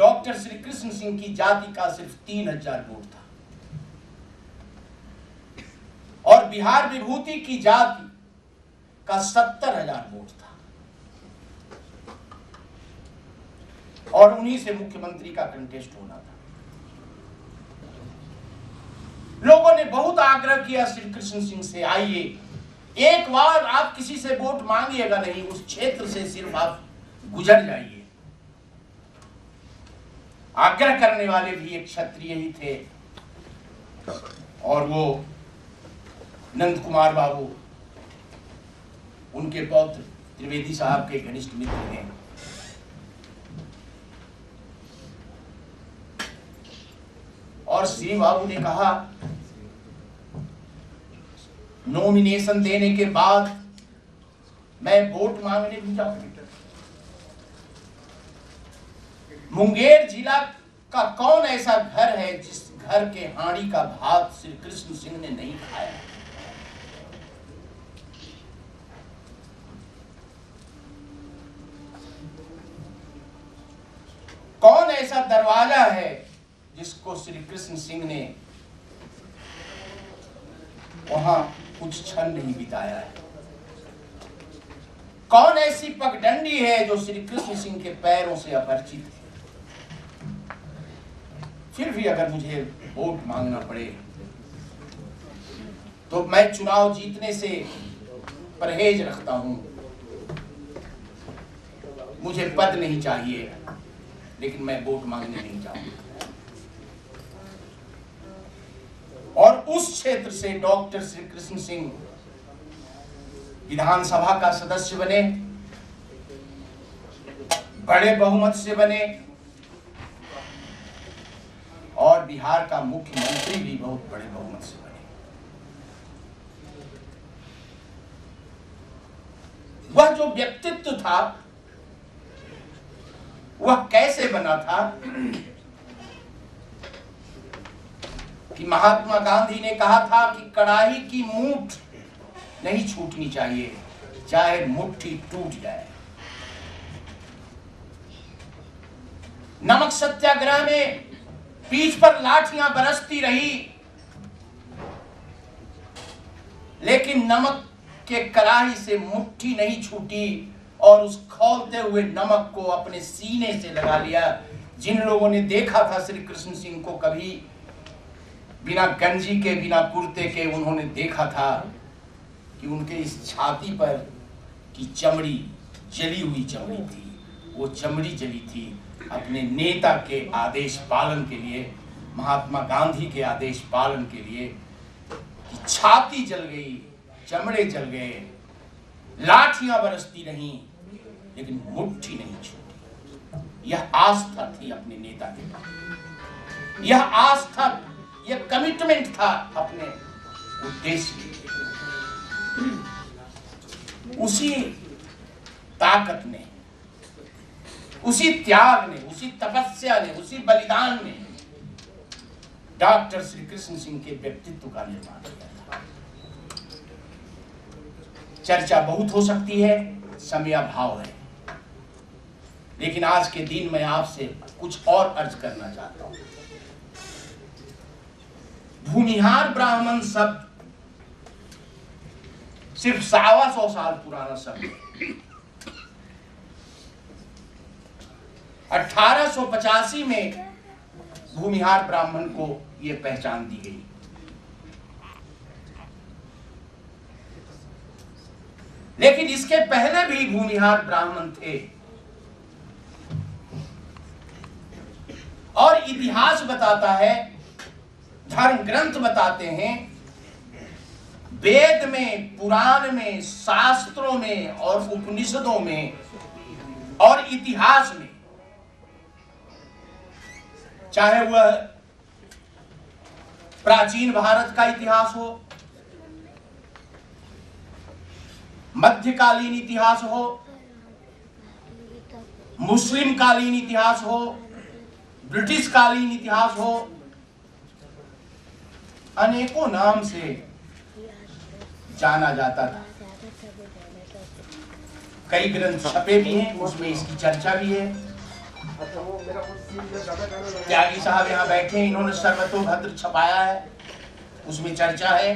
Doctor Shri Krishna Singh की जाति का सिर्फ 3000 वोट था और बिहार विभूति की जाति का 70,000 वोट था और उन्हीं से मुख्यमंत्री का कंटेस्ट होना था। लोगों ने बहुत आग्रह किया श्री कृष्ण सिंह से, आइए एक बार आप किसी से वोट मांगिएगा नहीं, उस क्षेत्र से सिर्फ आप गुजर जाइए। आग्रह करने वाले भी एक क्षत्रिय ही थे और वो नंद कुमार बाबू, उनके पौत्र त्रिवेदी साहब के घनिष्ठ मित्र हैं। और श्री बाबू ने कहा नॉमिनेशन देने के बाद मैं वोट मांगने भी जाऊंगा। मुंगेर जिला का कौन ऐसा घर है जिस घर के हांडी का भात श्री कृष्ण सिंह ने नहीं खाया? कौन ऐसा दरवाजा है जिसको श्री कृष्ण सिंह ने वहां कुछ क्षण नहीं बिताया है? कौन ऐसी पगडंडी है जो श्री कृष्ण सिंह के पैरों से अपरिचित है? फिर भी अगर मुझे वोट मांगना पड़े तो मैं चुनाव जीतने से परहेज रखता हूं। मुझे पद नहीं चाहिए, लेकिन मैं वोट मांगने नहीं जाऊंगा। और उस क्षेत्र से डॉक्टर श्री कृष्ण सिंह विधानसभा का सदस्य बने, बड़े बहुमत से बने और बिहार का मुख्यमंत्री भी बहुत बड़े बहुमत से बने। वह जो व्यक्तित्व था वह कैसे बना था कि महात्मा गांधी ने कहा था कि कड़ाही की मूठ नहीं छूटनी चाहिए, चाहे मुट्ठी टूट जाए। नमक सत्याग्रह में पीठ पर लाठियां बरसती रही, लेकिन नमक के कड़ाही से मुट्ठी नहीं छूटी और उस खौलते हुए नमक को अपने सीने से लगा लिया। जिन लोगों ने देखा था श्री कृष्ण सिंह को कभी बिना गंजी के, बिना कुर्ते के, उन्होंने देखा था कि उनके इस छाती पर की चमड़ी जली हुई चमड़ी थी। वो चमड़ी जली थी अपने नेता के आदेश पालन के लिए, महात्मा गांधी के आदेश पालन के लिए। कि छाती जल गई, चमड़े जल गए, लाठियां बरसती रहीं, लेकिन मुट्ठी नहीं छूटी। यह आस्था थी अपने नेता के प्रति, यह आस्था, यह कमिटमेंट था अपने उद्देश्य के लिए। उसी ताकत ने, उसी त्याग ने, उसी तपस्या ने, उसी बलिदान ने डॉक्टर श्री कृष्ण सिंह के व्यक्तित्व का निर्माण किया था। चर्चा बहुत हो सकती है, समय अभाव है, लेकिन आज के दिन मैं आपसे कुछ और अर्ज करना चाहता हूं। भूमिहार ब्राह्मण शब्द सिर्फ 125 साल पुराना शब्द है। 1885 में भूमिहार ब्राह्मण को यह पहचान दी गई। लेकिन इसके पहले भी भूमिहार ब्राह्मण थे और इतिहास बताता है, धर्म ग्रंथ बताते हैं, वेद में, पुराण में, शास्त्रों में और उपनिषदों में और इतिहास में, चाहे वह प्राचीन भारत का इतिहास हो, मध्यकालीन इतिहास हो, मुस्लिम कालीन इतिहास हो, ब्रिटिश कालीन इतिहास हो, अनेकों नाम से जाना जाता था। कई ग्रंथ छपे भी हैं, उसमें इसकी चर्चा भी है। त्यागी साहब यहाँ बैठे, इन्होंने सर्वतोभद्र छपाया है, उसमें चर्चा है